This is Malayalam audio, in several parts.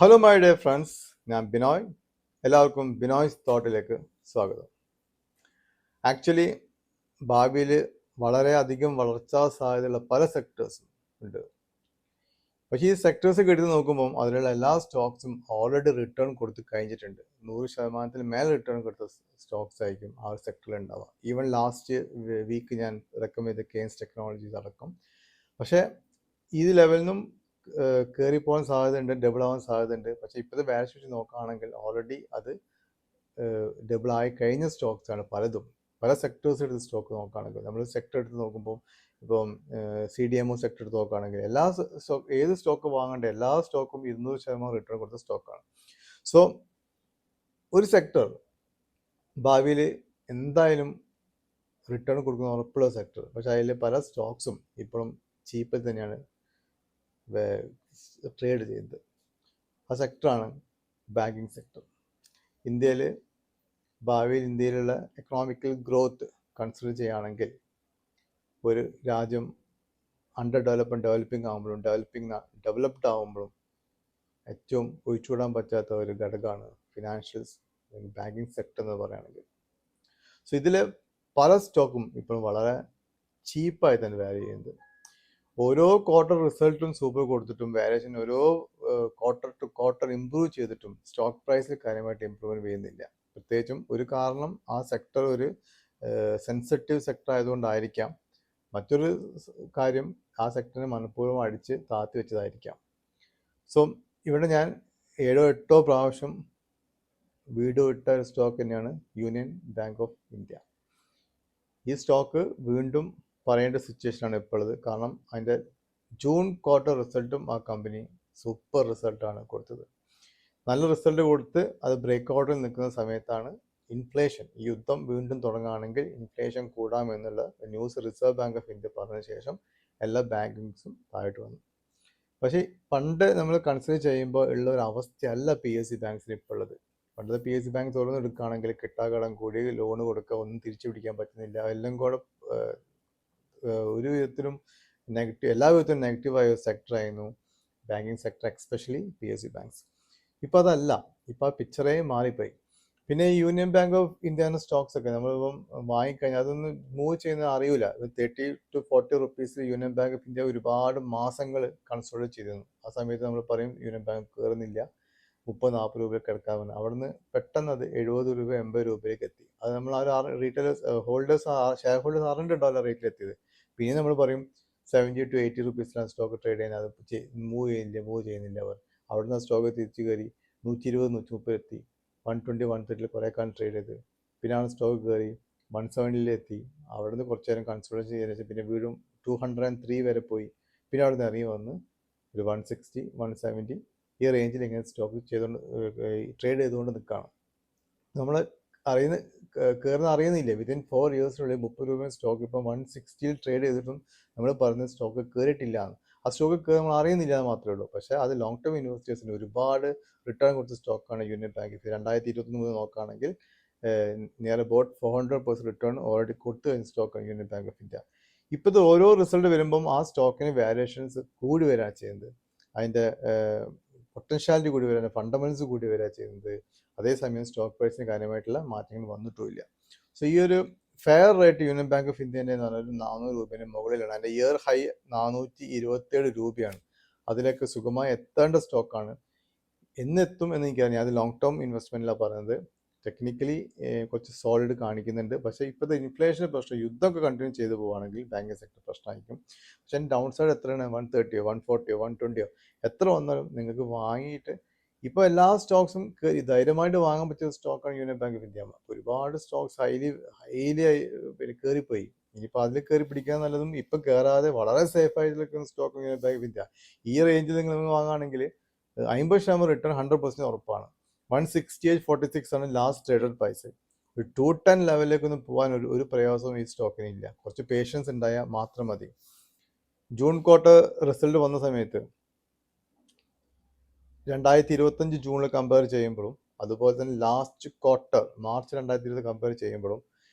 ഹലോ മൈ ഡിയർ ഫ്രണ്ട്സ്, ഞാൻ ബിനോയ്. എല്ലാവർക്കും ബിനോയ്സ് തോട്ടിലേക്ക് സ്വാഗതം. ആക്ച്വലി ഭാവിയിൽ വളരെയധികം വളർച്ചാ സാധ്യതയുള്ള പല സെക്ടേഴ്സും ഉണ്ട്. പക്ഷേ ഈ സെക്ടേഴ്സ് എടുത്ത് നോക്കുമ്പോൾ അതിലുള്ള എല്ലാ സ്റ്റോക്സും ഓൾറെഡി റിട്ടേൺ കൊടുത്ത് കഴിഞ്ഞിട്ടുണ്ട്. 100% മേലെ റിട്ടേൺ കൊടുത്ത സ്റ്റോക്സ് ആയിരിക്കും ആ ഒരു സെക്ടറിൽ ഉണ്ടാവുക. ഈവൻ ലാസ്റ്റ് വീക്ക് ഞാൻ റെക്കമെൻഡ് ചെയ്ത കെയ്ൻസ് ടെക്നോളജീസ് അടക്കം. പക്ഷേ ഈ ലെവലിൽ നിന്നും കയറി പോകാൻ സാധ്യതയുണ്ട്, ഡബിൾ ആവാൻ സാധ്യതയുണ്ട്. പക്ഷേ ഇപ്പോഴത്തെ വാല്യൂഷൻ നോക്കുകയാണെങ്കിൽ ഓൾറെഡി അത് ഡബിൾ ആയി കഴിഞ്ഞ സ്റ്റോക്സ് ആണ് പലതും. പല സെക്ടേഴ്സ് എടുത്ത് സ്റ്റോക്ക് നോക്കുകയാണെങ്കിൽ, നമ്മൾ സെക്ടർ എടുത്ത് നോക്കുമ്പോൾ ഇപ്പം CDMO സെക്ടർ എടുത്ത് നോക്കുകയാണെങ്കിൽ എല്ലാ ഏത് സ്റ്റോക്ക് വാങ്ങേണ്ട എല്ലാ സ്റ്റോക്കും 200% റിട്ടേൺ കൊടുത്ത സ്റ്റോക്കാണ്. സോ ഒരു സെക്ടർ ഭാവിയിൽ എന്തായാലും റിട്ടേൺ കൊടുക്കുന്ന ഉറപ്പുള്ള സെക്ടർ. പക്ഷെ അതിൽ പല സ്റ്റോക്സും ഇപ്പോഴും ചീപ്പിൽ തന്നെയാണ് ട്രേഡ് ചെയ്യുന്നത്. ആ സെക്ടറാണ് ബാങ്കിങ് സെക്ടർ. ഇന്ത്യയിൽ ഭാവിയിൽ ഇന്ത്യയിലുള്ള എക്കണോമിക്കൽ ഗ്രോത്ത് കൺസിഡർ ചെയ്യുകയാണെങ്കിൽ ഒരു രാജ്യം അണ്ടർ ഡെവലപ്പിംഗ് ആകുമ്പോഴും ഡെവലപ്ഡ് ആകുമ്പോഴും ഏറ്റവും ഒഴിച്ചുകൂടാൻ പറ്റാത്ത ഒരു ഘടകമാണ് ഫിനാൻഷ്യൽസ് ബാങ്കിങ് സെക്ടർ എന്ന് പറയുകയാണെങ്കിൽ. സോ ഇതിൽ പല സ്റ്റോക്കും ഇപ്പോൾ വളരെ ചീപ്പായി തന്നെ വാല്യൂ ചെയ്യുന്നത്. ഓരോ ക്വാർട്ടർ റിസൾട്ടും സൂപ്പർ കൊടുത്തിട്ടും വാല്യൂഷൻ ഓരോ ക്വാർട്ടർ ടു ക്വാർട്ടർ ഇമ്പ്രൂവ് ചെയ്തിട്ടും സ്റ്റോക്ക് പ്രൈസിൽ കാര്യമായിട്ട് ഇമ്പ്രൂവ്മെന്റ് ചെയ്യുന്നില്ല. പ്രത്യേകിച്ചും ഒരു കാരണം ആ സെക്ടർ ഒരു സെൻസിറ്റീവ് സെക്ടർ ആയതുകൊണ്ടായിരിക്കാം. മറ്റൊരു കാര്യം ആ സെക്ടറിനെ മനഃപൂർവ്വം അടിച്ച് താത്തി വെച്ചതായിരിക്കാം. സോ ഇവിടെ ഞാൻ 7-8 പ്രാവശ്യം വീഡിയോ ഇട്ട ഒരു സ്റ്റോക്ക് തന്നെയാണ് യൂണിയൻ ബാങ്ക് ഓഫ് ഇന്ത്യ. ഈ സ്റ്റോക്ക് വീണ്ടും പറയേണ്ട സിറ്റുവേഷനാണ് ഇപ്പോൾ ഉള്ളത്. കാരണം അതിൻ്റെ ജൂൺ ക്വാർട്ടർ റിസൾട്ടും ആ കമ്പനി സൂപ്പർ റിസൾട്ടാണ് കൊടുത്തത്. നല്ല റിസൾട്ട് കൊടുത്ത് അത് ബ്രേക്ക് ഔട്ടിൽ നിൽക്കുന്ന സമയത്താണ് ഇൻഫ്ലേഷൻ, ഈ യുദ്ധം വീണ്ടും തുടങ്ങുകയാണെങ്കിൽ ഇൻഫ്ലേഷൻ കൂടാമെന്നുള്ള news Reserve Bank of India പറഞ്ഞ ശേഷം എല്ലാ ബാങ്കിങ്സും താഴോട്ട് വന്നു. പക്ഷേ പണ്ട് നമ്മൾ കൺസിഡർ ചെയ്യുമ്പോൾ ഉള്ള ഒരു അവസ്ഥയല്ല PSU ബാങ്ക്സിന് ഇപ്പോൾ ഉള്ളത്. പണ്ടത്തെ PSU ബാങ്ക് തുറന്നെടുക്കുകയാണെങ്കിൽ കിട്ടാക്കടം കൂടി, ലോണ് കൊടുക്കുക, ഒന്നും തിരിച്ചു പിടിക്കാൻ പറ്റുന്നില്ല, എല്ലാം കൂടെ ഒരു വിധത്തിലും എല്ലാ വിധത്തിലും നെഗറ്റീവായ ഒരു സെക്ടറായിരുന്നു banking sector, especially PSU banks. ഇപ്പം അതല്ല, ഇപ്പം ആ പിക്ചറേ മാറിപ്പോയി. പിന്നെ യൂണിയൻ ബാങ്ക് ഓഫ് ഇന്ത്യയുടെ സ്റ്റോക്സ് ഒക്കെ നമ്മളിപ്പം വാങ്ങിക്കഴിഞ്ഞാൽ അതൊന്നും മൂവ് ചെയ്യുന്നത് അറിയില്ല. 30 to 40 റുപ്പീസിൽ യൂണിയൻ ബാങ്ക് ഓഫ് ഇന്ത്യ ഒരുപാട് മാസങ്ങൾ കൺസോളിഡേറ്റ് ചെയ്തിരുന്നു. ആ സമയത്ത് നമ്മൾ പറയും യൂണിയൻ ബാങ്ക് കയറുന്നില്ല, 30-40 രൂപയിൽ കിടക്കാമെന്ന്. അവിടുന്ന് പെട്ടെന്ന് അത് 70 രൂപ 80 രൂപയിലേക്ക് എത്തി. അത് നമ്മൾ ആ ഒരു റീറ്റെയിലേഴ്സ് ഷെയർ ഹോൾഡേഴ്സ് അറിഞ്ഞിട്ടുണ്ടല്ലോ റേറ്റിൽ എത്തിയത്. പിന്നെ നമ്മൾ പറയും 70 to 80 റുപ്പീസിലാണ് സ്റ്റോക്ക് ട്രേഡ് ചെയ്യുന്നത്, അത് മൂവ് ചെയ്യുന്നില്ല. അവിടുന്ന് സ്റ്റോക്ക് തിരിച്ചു കയറി 120-130 എത്തി, 120-130 കുറേ കാലം ട്രേഡ് ചെയ്ത്, പിന്നെയാണ് സ്റ്റോക്ക് കയറി 170 എത്തി. അവിടുന്ന് കുറച്ച് നേരം കൺസിഡർ ചെയ്തതിന് പിന്നെ വീണ്ടും 203 വരെ പോയി. പിന്നെ അവിടുന്ന് ഇറങ്ങി വന്ന് ഒരു 160-170 ഈ റേഞ്ചിൽ ഇങ്ങനെ സ്റ്റോക്ക് ട്രേഡ് ചെയ്തുകൊണ്ട് നിൽക്കുകയാണ്. നമ്മൾ കയറുന്ന അറിയുന്നില്ല. വിത്തിൻ 4 ഇയേഴ്സിനുള്ളിൽ 30 രൂപ സ്റ്റോക്ക് ഇപ്പം 160 ട്രേഡ് ചെയ്തിട്ടും നമ്മൾ പറഞ്ഞ സ്റ്റോക്ക് കയറിയിട്ടില്ല. ആ സ്റ്റോക്ക് നമ്മൾ അറിയുന്നില്ല എന്ന് മാത്രമേ ഉള്ളൂ. പക്ഷേ അത് ലോങ് ടേം ഇൻവെസ്റ്റേഴ്സിന് ഒരുപാട് റിട്ടേൺ കൊടുത്ത സ്റ്റോക്കാണ് യൂണിയൻ ബാങ്ക്. 2023 നോക്കുകയാണെങ്കിൽ നിയർ അബൌട്ട് 400% റിട്ടേൺ ഓൾറെഡി കൊടുത്തു കഴിഞ്ഞ സ്റ്റോക്കാണ് യൂണിയൻ ബാങ്ക് ഓഫ് ഇന്ത്യ. ഇപ്പോഴത്തെ ഓരോ റിസൾട്ട് വരുമ്പം ആ സ്റ്റോക്കിന് വാല്യുവേഷൻസ് കൂടി വരികയാണ് ചെയ്യുന്നത്. അതിൻ്റെ പൊട്ടൻഷ്യാലിറ്റി കൂടി വരിക, ഫണ്ടമെന്റ്സ് കൂടി വരിക ചെയ്യുന്നത്. അതേസമയം സ്റ്റോക്ക് പ്രൈസിന് കാര്യമായിട്ടുള്ള മാറ്റങ്ങൾ വന്നിട്ടുമില്ല. സോ ഈ ഒരു fair rate Union Bank of ഇന്ത്യൻ്റെ എന്ന് പറഞ്ഞാൽ 400 രൂപേൻ്റെ മുകളിലാണ്. അതിൻ്റെ ഇയർ ഹൈ 427 രൂപയാണ്. അതിലേക്ക് സുഖമായി എത്തേണ്ട സ്റ്റോക്കാണ്. എന്നെത്തും എന്ന് എനിക്കറിയാം. അത് ലോങ് ടേം ഇൻവെസ്റ്റ്മെൻറ്റിലാണ് പറയുന്നത്. ടെക്നിക്കലി കുറച്ച് സോളിഡ് കാണിക്കുന്നുണ്ട്. പക്ഷേ ഇപ്പോഴത്തെ ഇൻഫ്ലേഷൻ പ്രശ്നം, യുദ്ധമൊക്കെ കണ്ടിന്യൂ ചെയ്തു പോവുകയാണെങ്കിൽ ബാങ്കിങ് സെക്ടർ പ്രശ്നമായിരിക്കും. പക്ഷേ ഡൗൺ സൈഡ് എത്രയാണ്? 130 140 120 എത്ര വന്നാലും നിങ്ങൾക്ക് വാങ്ങിയിട്ട് ഇപ്പോൾ എല്ലാ സ്റ്റോക്സും ധൈര്യമായിട്ട് വാങ്ങാൻ പറ്റിയ സ്റ്റോക്കാണ് യൂണിയൻ ബാങ്ക് ഓഫ് ഇന്ത്യ. ഒരുപാട് സ്റ്റോക്സ് ഹൈലി പിന്നെ കയറിപ്പോയി. ഇനിയിപ്പോൾ അതിൽ കയറി പിടിക്കാൻ നല്ലതും ഇപ്പം കയറാതെ വളരെ സേഫ് ആയിട്ട് നിൽക്കുന്ന stock union Bank of India. ഈ റേഞ്ചിൽ നിങ്ങൾ വാങ്ങുകയാണെങ്കിൽ 50% റിട്ടേൺ 100% ഉറപ്പാണ്. 168.46 ആണ് ലാസ്റ്റ് ട്രേഡഡ് പ്രൈസ്. ഒരു 210 ലെവലിലേക്കൊന്നും പോകാൻ ഒരു പ്രയാസവും ഈ സ്റ്റോക്കിന് ഇല്ല. കുറച്ച് പേഷ്യൻസ് ഉണ്ടായാൽ മാത്രം മതി. ജൂൺ ക്വാർട്ടർ റിസൾട്ട് വന്ന സമയത്ത് 2025 ജൂണിൽ കമ്പയർ ചെയ്യുമ്പോഴും അതുപോലെ തന്നെ ലാസ്റ്റ് ക്വാർട്ടർ മാർച്ച് 2020 കമ്പയർ ചെയ്യുമ്പോഴും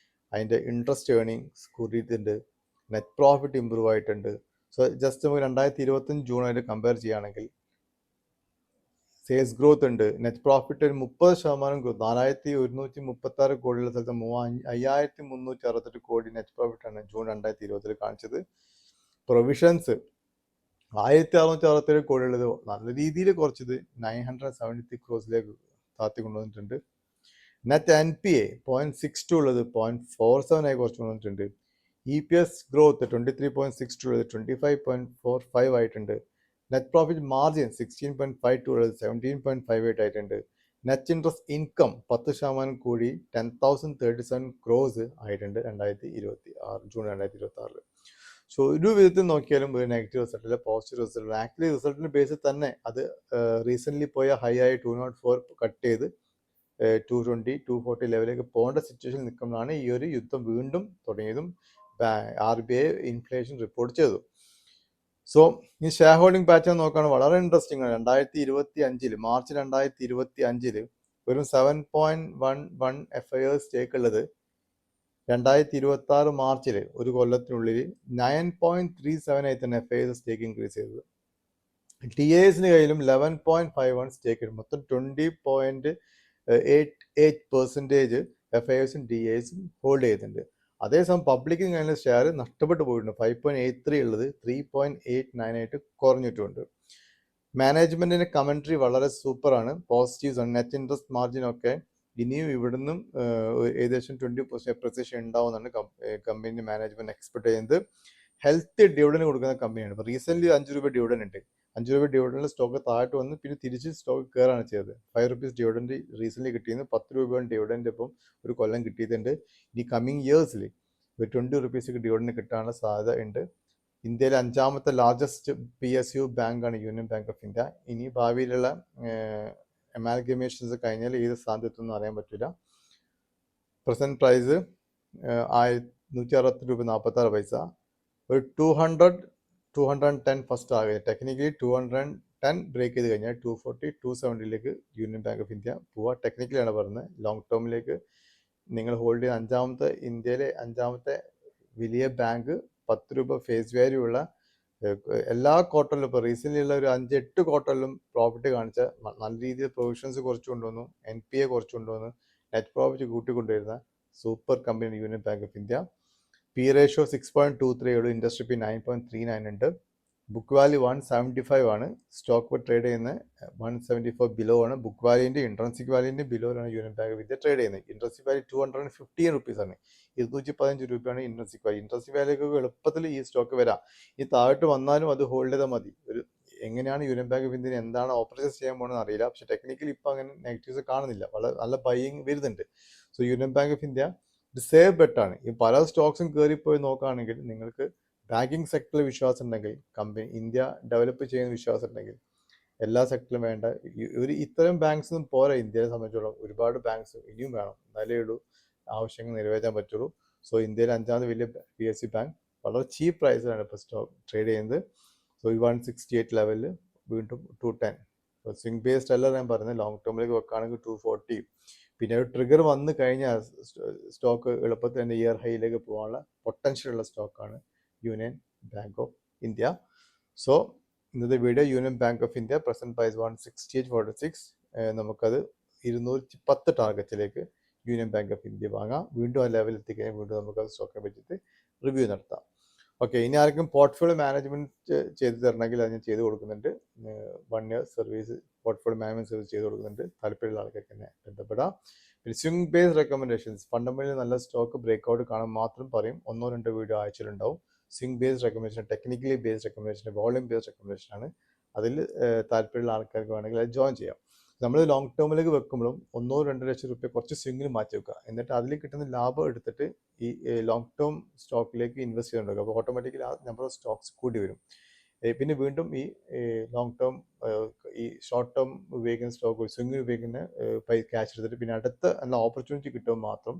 അതിൻ്റെ ഇൻട്രസ്റ്റ് ഏർണിങ്സ് കൂടിയിട്ടുണ്ട്, നെറ്റ് പ്രോഫിറ്റ് ഇമ്പ്രൂവ് ആയിട്ടുണ്ട്. സോ ജസ്റ്റ് നമുക്ക് 2025 ജൂണായിട്ട് കമ്പയർ ചെയ്യുകയാണെങ്കിൽ സെയിൽസ് ഗ്രോത്ത് ഉണ്ട്. നെറ്റ് പ്രോഫിറ്റ് ഒരു 30% ഗ്രോത്ത്, 4136 കോടിയുള്ള സ്ഥലത്ത് 5368 കോടി നെറ്റ് പ്രോഫിറ്റാണ് ജൂൺ 2020 കാണിച്ചത്. പ്രൊവിഷൻസ് 1667 കോടിയുള്ളത് നല്ല രീതിയിൽ കുറച്ചത് 973 ക്രോസിലേക്ക് താത്തി കൊണ്ടുവന്നിട്ടുണ്ട്. നെറ്റ് NPA 0.62 ഉള്ളത് 0.47 ആയി കുറച്ച് കൊണ്ടുവന്നിട്ടുണ്ട്. EPS ഗ്രോത്ത് 23.62 ഉള്ളത് 25.45 ആയിട്ടുണ്ട്. നെറ്റ് പ്രോഫിറ്റ് മാർജിൻ 16.52 ഉള്ളത് 17.58 ആയിട്ടുണ്ട്. നെറ്റ് ഇൻട്രസ്റ്റ് ഇൻകം 10% കൂടി 10,037 ക്രോസ് ആയിട്ടുണ്ട് ജൂൺ 2026. സോ ഒരു വിധത്തിൽ നോക്കിയാലും ഒരു നെഗറ്റീവ് റിസൾട്ട് അല്ല, പോസിറ്റീവ് റിസൾട്ട്. ആക്ച്വലി റിസൾട്ടിന്റെ ബേസിൽ തന്നെ അത് റീസെന്റ് പോയ ഹൈ ആയി 204 കട്ട് ചെയ്ത് 220, 240 ലെവലിലേക്ക് പോകേണ്ട സിറ്റുവേഷൻ നിൽക്കുമ്പോഴാണ് ഈ ഒരു യുദ്ധം വീണ്ടും തുടങ്ങിയതും RBI ഇൻഫ്ലേഷൻ റിപ്പോർട്ട് ചെയ്തു. സോ ഈ ഷെയർ ഹോൾഡിംഗ് പാറ്റേൺ നോക്കുകയാണെങ്കിൽ വളരെ ഇൻട്രസ്റ്റിംഗ് ആണ്. 2025 മാർച്ച് 2025 വെറും 7.11 FIR സ്റ്റേക്ക് ഉള്ളത് 2026 മാർച്ചിൽ ഒരു കൊല്ലത്തിനുള്ളിൽ 9.37 ആയി തന്നെ FIR സ്റ്റേക്ക് ഇൻക്രീസ് ചെയ്തത്. TASന് കയ്യിലും 11.51 സ്റ്റേക്ക് ഉണ്ട്. മൊത്തം 20.88% FIRസും DASും ഹോൾഡ് ചെയ്യുന്നുണ്ട്. അതേസമയം പബ്ലിക്കിന് കയ്യിലെ ഷെയർ നഷ്ടപ്പെട്ടു പോയിട്ടുണ്ട്. 5.83 ഉള്ളത് 3.89 ആയിട്ട് കുറഞ്ഞിട്ടുണ്ട്. മാനേജ്മെന്റിന്റെ കമന്ററി വളരെ സൂപ്പറാണ്, പോസിറ്റീവ്സ് ആണ്. നെറ്റ് ഇൻട്രസ്റ്റ് മാർജിൻ ഒക്കെ ഇനിയും ഇവിടുന്നും ഏകദേശം 20% പ്രസിഷൻ ഉണ്ടാവുമെന്നാണ് കമ്പനി മാനേജ്മെന്റ് എക്സ്പെക്ട് ചെയ്യുന്നത്. ഹെൽത്ത് ഡിവിഡൻഡ് കൊടുക്കുന്ന കമ്പനിയാണ്. ഇപ്പോൾ റീസെന്റ് 5 രൂപ ഡിവിഡൻഡ് ഉണ്ട്. 5 രൂപ ഡിവിഡൻഡിൽ സ്റ്റോക്ക് താഴോട്ട് വന്ന് പിന്നെ തിരിച്ച് സ്റ്റോക്ക് കയറാണ് ചെയ്തത്. 5 rupees ഡിവിഡൻഡ് റീസെന്റ് കിട്ടിയത്. 10 രൂപയാണ് ഡിവിഡൻഡ് ഇപ്പം ഒരു കൊല്ലം കിട്ടിയിട്ടുണ്ട്. ഈ കമ്മിങ് ഇയേഴ്സിൽ ഒരു 20 rupees ഡിവിഡൻഡ് കിട്ടാനുള്ള സാധ്യത ഉണ്ട്. ഇന്ത്യയിലെ 5ാമത്തെ ലാർജസ്റ്റ് PSU ബാങ്കാണ് യൂണിയൻ ബാങ്ക് ഓഫ് ഇന്ത്യ. ഇനി ഭാവിയിലുള്ള അമാൽഗമേഷൻസ് കഴിഞ്ഞാൽ ഏത് സ്ഥാനത്തെത്തുമെന്ന് അറിയാൻ പറ്റില്ല. പ്രസന്റ് പ്രൈസ് 160 രൂപ 46 പൈസ. ഒരു 210 ഫസ്റ്റ് ആകുക. ടെക്നിക്കലി 210 ബ്രേക്ക് ചെയ്ത് കഴിഞ്ഞാൽ 240, 270ലേക്ക് യൂണിയൻ ബാങ്ക് ഓഫ് ഇന്ത്യ പോവുക. ടെക്നിക്കലാണ് പറയുന്നത്. ലോങ് ടേമിലേക്ക് നിങ്ങൾ ഹോൾഡ് ചെയ്യുന്ന ഇന്ത്യയിലെ 5ാമത്തെ വലിയ ബാങ്ക് 10 രൂപ ഫേസ് വാല്യൂ ഉള്ള എല്ലാ ക്വാർട്ടറിലും, ഇപ്പോൾ റീസെന്റ് ഉള്ള ഒരു 5-8 ക്വാർട്ടറിലും പ്രോഫിറ്റ് കാണിച്ച, നല്ല രീതിയിൽ പ്രൊവിഷൻസ് കുറച്ച് കൊണ്ടുവന്നു, NPA കുറച്ച് കൊണ്ടുവന്നു, നെറ്റ് പ്രോഫിറ്റ് കൂട്ടിക്കൊണ്ടുവരുന്ന super company Union Bank of India. P ratio 6.23 ഉള്ളൂ. ഇൻഡസ്ട്രി P 9.39 ഉണ്ട്. ബുക്ക് വാല്യൂ 175 ആണ്. സ്റ്റോക്ക് ട്രേഡ് ചെയ്യുന്നത് 174 ബിലോ ആണ്. ബുക്ക് വാല്യൂന്റെ ഇൻട്രൻസിക് വാല്യൂന്റെ ബിലോയിലാണ് Union Bank of India trade ചെയ്യുന്നത്. ഇൻട്രൻസിക് വാല്യൂ 215 rupees ആണ്. 215 രൂപയാണ് ഇൻട്രൻസിക് വാല്യൂ. ഇൻട്രൻസിക് വാല്യൂക്ക് എളുപ്പത്തിൽ ഈ സ്റ്റോക്ക് വരാം. ഈ താഴോട്ട് വന്നാലും അത് ഹോൾഡ് ചെയ്താൽ മതി. എങ്ങനെയാണ് യൂണിയൻ ബാങ്ക് ഓഫ് ഇന്ത്യന് എന്താണ് ഓപ്പറേഷൻ ചെയ്യാൻ പോകുന്നത് അറിയില്ല. പക്ഷെ ടെക്നിക്കലി ഇപ്പൊ അങ്ങനെ നെഗറ്റീവ്സ് കാണുന്നില്ല. വളരെ നല്ല ബൈയിങ് വരുന്നുണ്ട്. So union Bank of India ഒരു സേഫ് ബെറ്റാണ്. ഈ പല സ്റ്റോക്സും കയറിപ്പോയി നോക്കുകയാണെങ്കിൽ നിങ്ങൾക്ക് ബാങ്കിങ് സെക്ടറിൽ വിശ്വാസം ഉണ്ടെങ്കിൽ, ഇന്ത്യ ഡെവലപ്പ് ചെയ്യുന്ന വിശ്വാസം ഉണ്ടെങ്കിൽ, എല്ലാ സെക്ടറിലും വേണ്ട ഇത്തരം ബാങ്ക്സ് ഒന്നും പോരാ. ഇന്ത്യയെ സംബന്ധിച്ചോളം ഒരുപാട് ബാങ്ക്സ് ഇനിയും വേണം. എന്നാലേ ഉള്ളൂ ആവശ്യങ്ങൾ നിറവേറ്റാൻ പറ്റുള്ളൂ. സോ ഇന്ത്യയിലെ 5ാമത് വലിയ PSU ബാങ്ക് വളരെ ചീപ്പ് പ്രൈസിലാണ് ഇപ്പോൾ സ്റ്റോക്ക് ട്രേഡ് ചെയ്യുന്നത്. സോ 168 ലെവലിൽ വീണ്ടും 210. സ്വിംഗ് ബേസ്ഡ് അല്ല ഞാൻ പറയുന്നത്. ലോങ് ടേമിലേക്ക് വെക്കുകയാണെങ്കിൽ 240. പിന്നെ ഒരു ട്രിഗർ വന്നു കഴിഞ്ഞാൽ സ്റ്റോക്ക് എളുപ്പത്തിൽ തന്നെ ഇയർ ഹൈയിലേക്ക് പോകാനുള്ള പൊട്ടൻഷ്യൽ ഉള്ള സ്റ്റോക്കാണ് Union Bank of India. So ഇന്നത്തെ video Union Bank of India present price 168.46. നമുക്കത് 210 ടാർഗറ്റിലേക്ക് യൂണിയൻ ബാങ്ക് ഓഫ് ഇന്ത്യ വാങ്ങാം. വീണ്ടും ആ ലെവലിൽ എത്തിക്കഴിഞ്ഞാൽ വീണ്ടും നമുക്ക് സ്റ്റോക്കിനെ പറ്റിയിട്ട് റിവ്യൂ നടത്താം. ഓക്കെ, ഇനി ആർക്കും പോർട്ട്ഫോളിയോ മാനേജ്മെന്റ് ചെയ്ത് തരണമെങ്കിൽ അത് ഞാൻ ചെയ്ത് കൊടുക്കുന്നുണ്ട്. 1 year service portfolio management service ചെയ്ത് കൊടുക്കുന്നുണ്ട്. താല്പര്യമുള്ള ആൾക്കാർക്ക് തന്നെ ബന്ധപ്പെടാം. പിന്നെ സ്വിംഗ് ബേസ്ഡ് റെക്കമെൻഡേഷൻസ്, ഫണ്ടമെന്റലി നല്ല സ്റ്റോക്ക് ബ്രേക്ക്ഔട്ട് കാണാൻ മാത്രം പറയും. 1-2 വീഡിയോ ആഴ്ചയിലുണ്ടാവും. Swing based recommendation, technically based recommendation, volume based recommendation ആണ്. അതിൽ താല്പര്യമുള്ള ആൾക്കാർക്ക് വേണമെങ്കിൽ അത് ജോയിൻ ചെയ്യാം. നമ്മൾ ലോങ് ടേമിലേക്ക് വെക്കുമ്പോഴും 1-2 ലക്ഷം രൂപ കുറച്ച് സ്വിംഗിൽ മാറ്റി വെക്കുക. എന്നിട്ട് അതിൽ കിട്ടുന്ന ലാഭം എടുത്തിട്ട് ഈ ലോങ് ടേം സ്റ്റോക്കിലേക്ക് ഇൻവെസ്റ്റ് ചെയ്തുണ്ടാക്കുക. അപ്പോൾ ഓട്ടോമാറ്റിക്കലി ആ നമ്പർ ഓഫ് സ്റ്റോക്സ് കൂടി വരും. പിന്നെ വീണ്ടും ഈ ലോങ് ടേം ഈ ഷോർട്ട് ടേം ഉപയോഗിക്കുന്ന സ്റ്റോക്ക് സ്വിംഗിൽ ഉപയോഗിക്കുന്ന ക്യാഷ് എടുത്തിട്ട് പിന്നെ അടുത്ത നല്ല ഓപ്പർച്യൂണിറ്റി കിട്ടുമ്പോൾ മാത്രം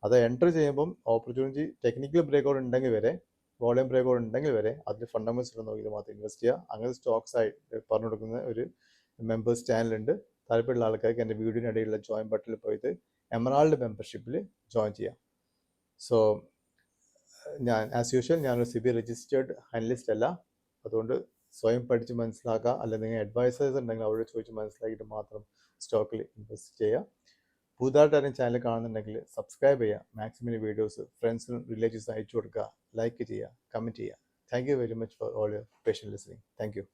അത് എൻ്റർ ചെയ്യുമ്പം ഓപ്പർച്യൂണിറ്റി ടെക്നിക്കൽ ബ്രേക്ക്ഔട്ട് ഉണ്ടെങ്കിൽ വരെ, വോളിയം ബ്രേക്ക്ഔട്ട് ഉണ്ടെങ്കിൽ വരെ അതിൽ ഫണ്ടമെന്റ്സ് നോക്കിയിട്ട് മാത്രം ഇൻവെസ്റ്റ് ചെയ്യുക. അങ്ങനെ സ്റ്റോക്സ് ആയി പറഞ്ഞു കൊടുക്കുന്ന ഒരു മെമ്പേഴ്സ് ചാനലുണ്ട്. താല്പര്യമുള്ള ആൾക്കാർക്ക് എൻ്റെ വീഡിയോയിനിടയിലുള്ള ജോയിൻ ബട്ടണിൽ പോയിട്ട് എമറാൾഡ് മെമ്പർഷിപ്പിൽ ജോയിൻ ചെയ്യാം. സോ ഞാൻ ആസ് യൂഷ്വൽ ഞാനൊരു SEBI രജിസ്റ്റേർഡ് അനലിസ്റ്റ് അല്ല. അതുകൊണ്ട് സ്വയം പഠിച്ച് മനസ്സിലാക്കുക, അല്ലെങ്കിൽ നിങ്ങൾ അഡ്വൈസേഴ്സ് ഉണ്ടെങ്കിൽ അവരോട് ചോദിച്ച് മനസ്സിലാക്കിയിട്ട് മാത്രം സ്റ്റോക്കിൽ ഇൻവെസ്റ്റ് ചെയ്യുക. പുതുതായിട്ട് ആരും ചാനൽ കാണുന്നുണ്ടെങ്കിൽ സബ്സ്ക്രൈബ് ചെയ്യുക, മാക്സിമം വീഡിയോസ് ഫ്രണ്ട്സിനും റിലേറ്റീവ്സിനും അയച്ചു കൊടുക്കുക, ലൈക്ക് ചെയ്യുക, കമൻറ്റ് ചെയ്യുക. Thank you very much for all your patient listening. Thank you.